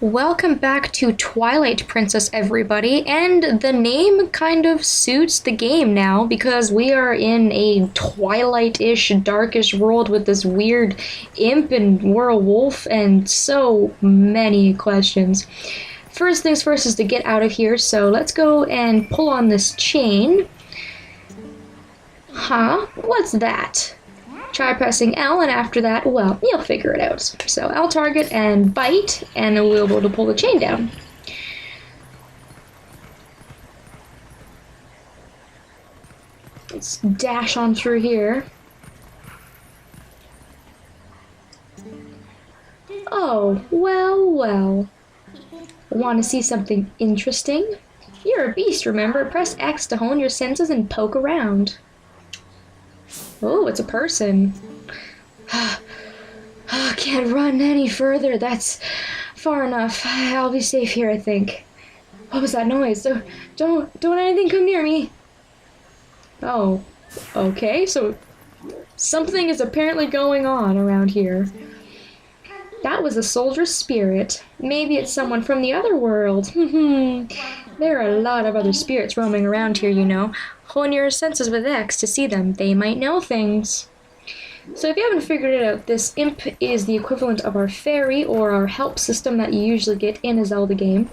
Welcome back to Twilight Princess, everybody, and the name kind of suits the game now because we are in a Twilight-ish, darkish world with this weird imp and werewolf and so many questions. First things first is to get out of here, so let's go and pull on this chain. Huh? What's that? Try pressing L, and after that, well, you'll figure it out. So L target and bite, and then we'll be able to pull the chain down. Let's dash on through here. Oh, well, well. Want to see something interesting? You're a beast, remember? Press X to hone your senses and poke around. Oh, it's a person. Can't run any further. That's far enough. I'll be safe here, I think. What was that noise? Don't anything come near me. Oh, okay. So something is apparently going on around here. That was a soldier's spirit. Maybe it's someone from the other world. There are a lot of other spirits roaming around here, you know. Hone your senses with X to see them. They might know things. So if you haven't figured it out, this imp is the equivalent of our fairy or our help system that you usually get in a Zelda game.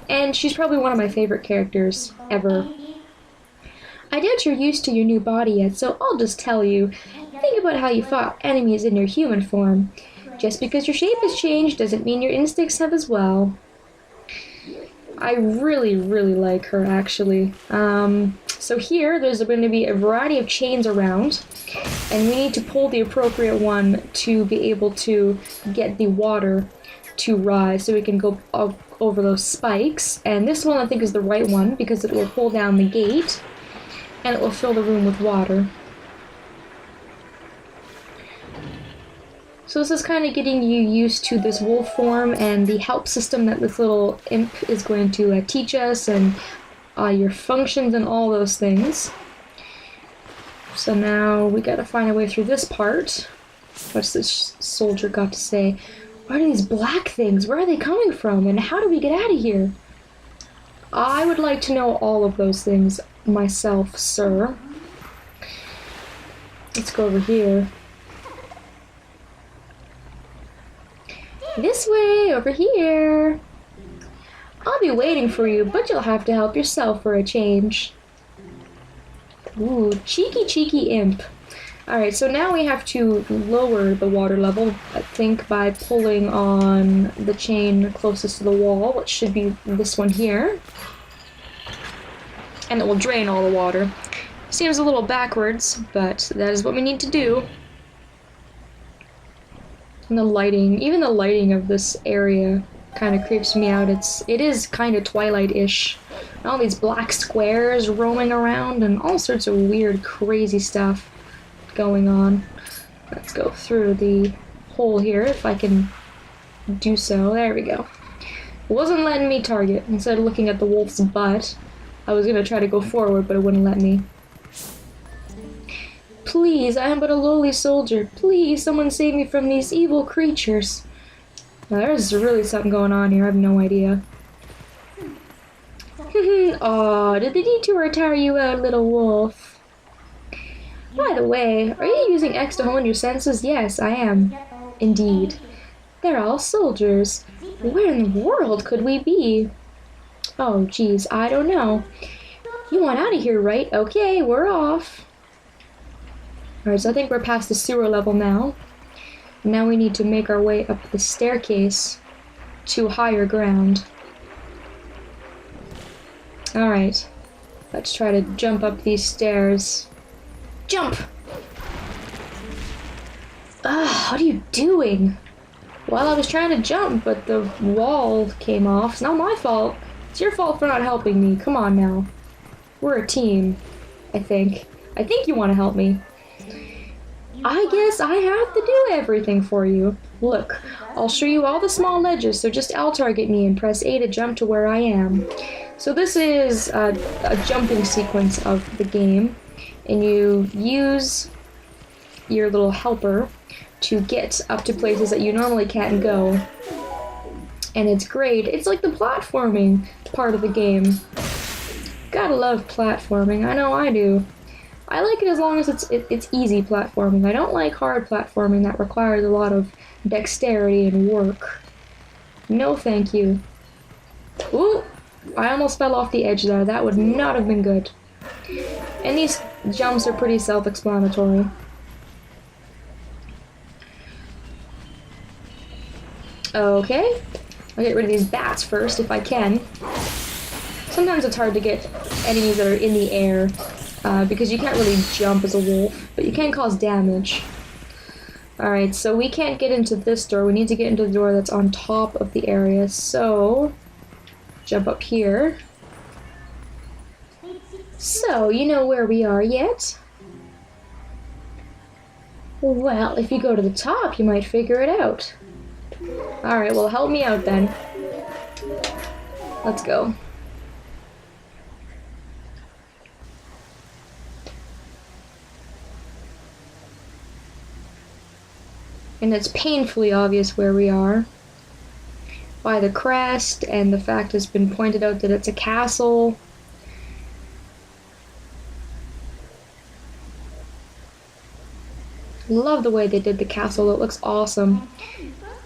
And she's probably one of my favorite characters ever. I doubt you're used to your new body yet, so I'll just tell you. Think about how you fought enemies in your human form. Just because your shape has changed doesn't mean your instincts have as well. I really like her, actually. So here, there's going to be a variety of chains around, and we need to pull the appropriate one to be able to get the water to rise, so we can go over those spikes. And this one, I think, is the right one, because it will pull down the gate, and it will fill the room with water. So this is kind of getting you used to this wolf form and the help system that this little imp is going to teach us, and your functions and all those things. So now we gotta find a way through this part. What's this soldier got to say? What are these black things? Where are they coming from? And how do we get out of here? I would like to know all of those things myself, sir. Let's go over here. This way, over here. I'll be waiting for you, but you'll have to help yourself for a change. Ooh, cheeky imp. Alright, so now we have to lower the water level, I think, by pulling on the chain closest to the wall, which should be this one here. And it will drain all the water. Seems a little backwards, but that is what we need to do. And the lighting, even the lighting of this area kind of creeps me out. It is kind of Twilight-ish. All these black squares roaming around and all sorts of weird, crazy stuff going on. Let's go through the hole here if I can do so. There we go. It wasn't letting me target. Instead of looking at the wolf's butt, I was going to try to go forward, but it wouldn't let me. Please, I am but a lowly soldier. Please, someone save me from these evil creatures. Now, there's really something going on here. I have no idea. Aw, did the detour tire you out, little wolf? By the way, are you using X to hone your senses? Yes, I am. Indeed. They're all soldiers. Where in the world could we be? Oh, geez, I don't know. You want out of here, right? Okay, we're off. Alright, so I think we're past the sewer level now. Now we need to make our way up the staircase to higher ground. Alright, let's try to jump up these stairs. Jump! Ugh, what are you doing? Well, I was trying to jump, but the wall came off. It's not my fault. It's your fault for not helping me. Come on now. We're a team, I think. I think you want to help me. I guess I have to do everything for you. Look, I'll show you all the small ledges, so just L target me and press A to jump to where I am. So this is a jumping sequence of the game, and you use your little helper to get up to places that you normally can't go. and it's great. It's like the platforming part of the game. Gotta love platforming. I know I do. I like it as long as it's easy platforming. I don't like hard platforming that requires a lot of dexterity and work. No thank you. Ooh! I almost fell off the edge there. That would not have been good. And these jumps are pretty self-explanatory. Okay. I'll get rid of these bats first if I can. Sometimes it's hard to get enemies that are in the air because you can't really jump as a wolf, but you can cause damage. Alright, so we can't get into this door. We need to get into the door that's on top of the area. So, jump up here. So, you know where we are yet? Well, if you go to the top, you might figure it out. Alright, well, help me out then. Let's go. And it's painfully obvious where we are. By the crest, and the fact has been pointed out that it's a castle. Love the way they did the castle, it looks awesome.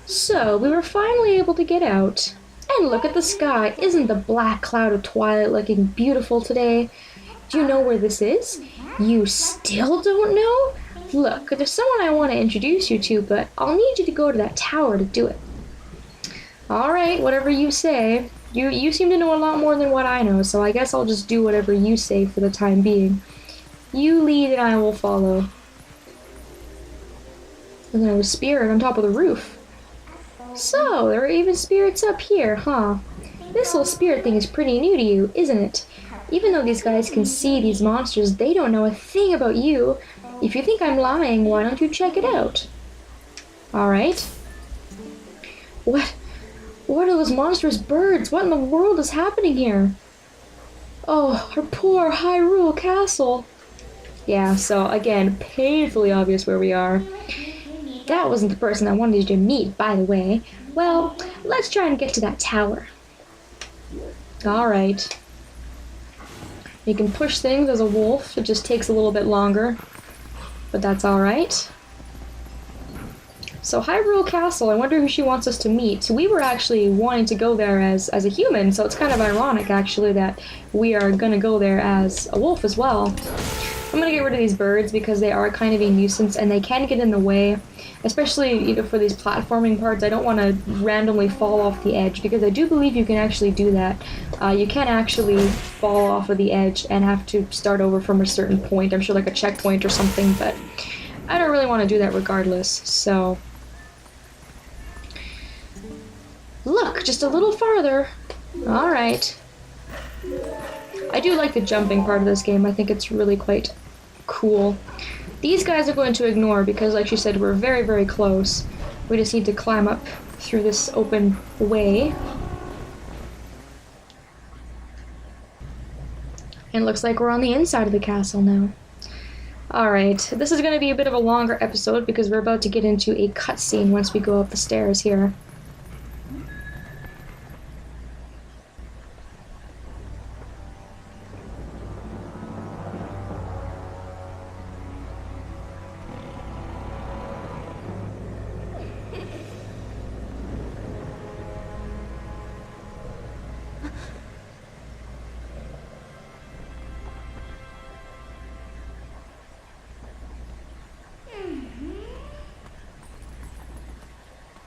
So, we were finally able to get out. And look at the sky, isn't the black cloud of Twilight looking beautiful today? Do you know where this is? You still don't know? Look, there's someone I want to introduce you to, but I'll need you to go to that tower to do it. Alright, whatever you say. You seem to know a lot more than what I know, so I guess I'll just do whatever you say for the time being. You lead and I will follow. And then there was a spirit on top of the roof. So, there are even spirits up here, huh? This whole spirit thing is pretty new to you, isn't it? Even though these guys can see these monsters, they don't know a thing about you. If you think I'm lying, why don't you check it out? Alright. What are those monstrous birds? What in the world is happening here? Oh, our poor Hyrule Castle. Yeah, so again, painfully obvious where we are. That wasn't the person I wanted you to meet, by the way. Well, let's try and get to that tower. Alright. You can push things as a wolf, it just takes a little bit longer. But that's alright. So Hyrule Castle, I wonder who she wants us to meet. We were actually wanting to go there as a human, so it's kind of ironic actually that we are gonna go there as a wolf as well. I'm gonna get rid of these birds because they are kind of a nuisance and they can get in the way. Especially for these platforming parts, I don't want to randomly fall off the edge because I do believe you can actually do that. You can actually fall off of the edge and have to start over from a certain point. I'm sure like a checkpoint or something, but I don't really want to do that regardless, so... Look, just a little farther. Alright. I do like the jumping part of this game. I think it's really quite cool. These guys are going to ignore because, like she said, we're very, very close. We just need to climb up through this open way. And it looks like we're on the inside of the castle now. Alright, this is going to be a bit of a longer episode because we're about to get into a cutscene once we go up the stairs here.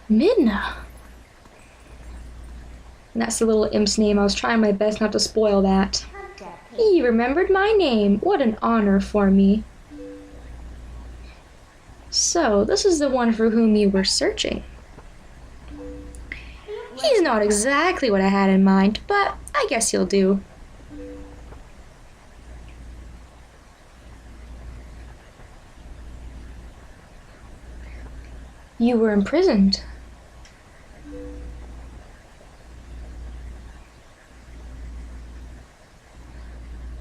Midna. That's the little imp's name. I was trying my best not to spoil that. He remembered my name. What an honor for me. So, this is the one for whom you were searching. He's not exactly what I had in mind, but I guess he'll do. You were imprisoned.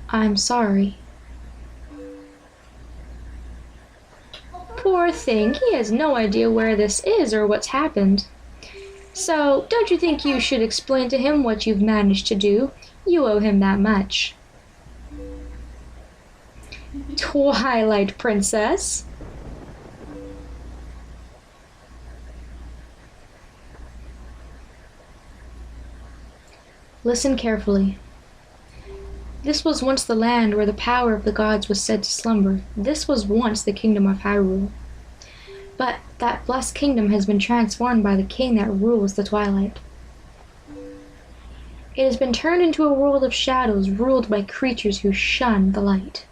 I'm sorry. Poor thing, he has no idea where this is or what's happened. So, don't you think you should explain to him what you've managed to do? You owe him that much. Twilight Princess. Listen carefully. This was once the land where the power of the gods was said to slumber. This was once the kingdom of Hyrule. But that blessed kingdom has been transformed by the king that rules the Twilight. It has been turned into a world of shadows ruled by creatures who shun the light.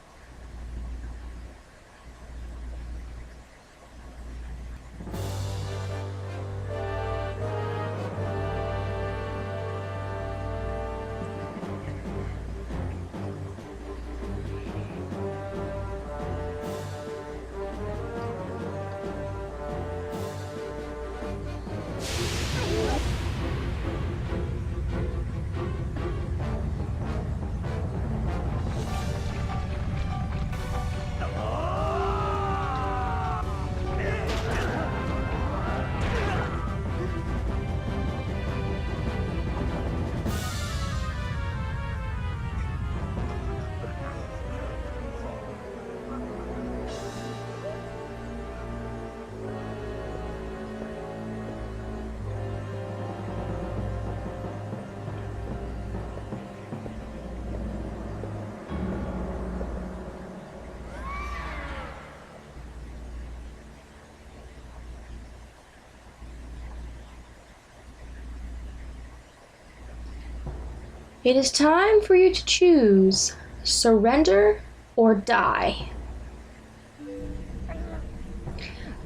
It is time for you to choose. Surrender or die.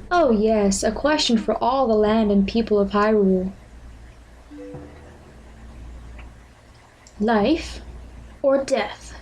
Oh yes, a question for all the land and people of Hyrule. Life or death?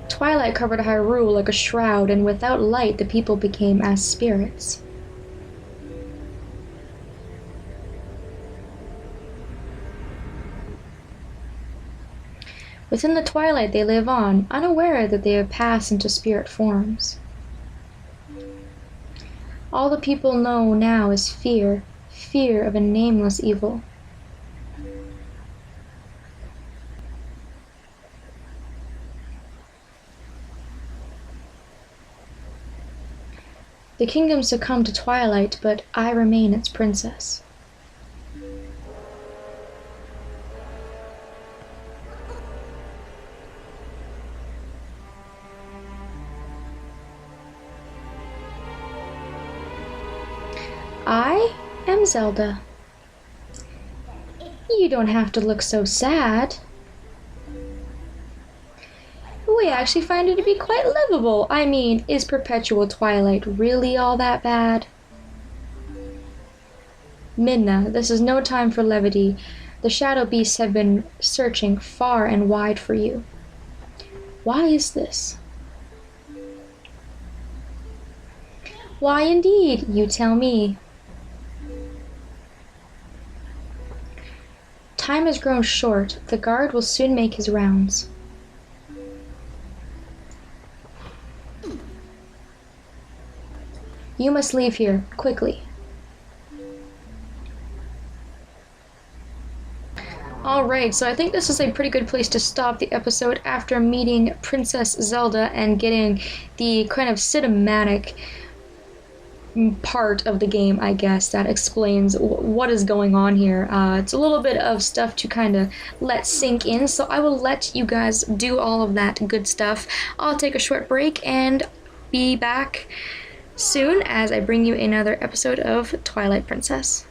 Twilight covered Hyrule like a shroud, and without light the people became as spirits. Within the twilight they live on, unaware that they have passed into spirit forms. All the people know now is fear, fear of a nameless evil. The kingdom succumbed to Twilight, but I remain its princess. I am Zelda. You don't have to look so sad. We actually find it to be quite livable. I mean, is perpetual twilight really all that bad? Midna, this is no time for levity. The shadow beasts have been searching far and wide for you. Why is this? Why indeed? You tell me. Time has grown short. The guard will soon make his rounds. You must leave here, quickly. Alright, so I think this is a pretty good place to stop the episode after meeting Princess Zelda and getting the kind of cinematic part of the game, I guess, that explains what is going on here. It's a little bit of stuff to kind of let sink in, so I will let you guys do all of that good stuff. I'll take a short break and be back soon as I bring you another episode of Twilight Princess.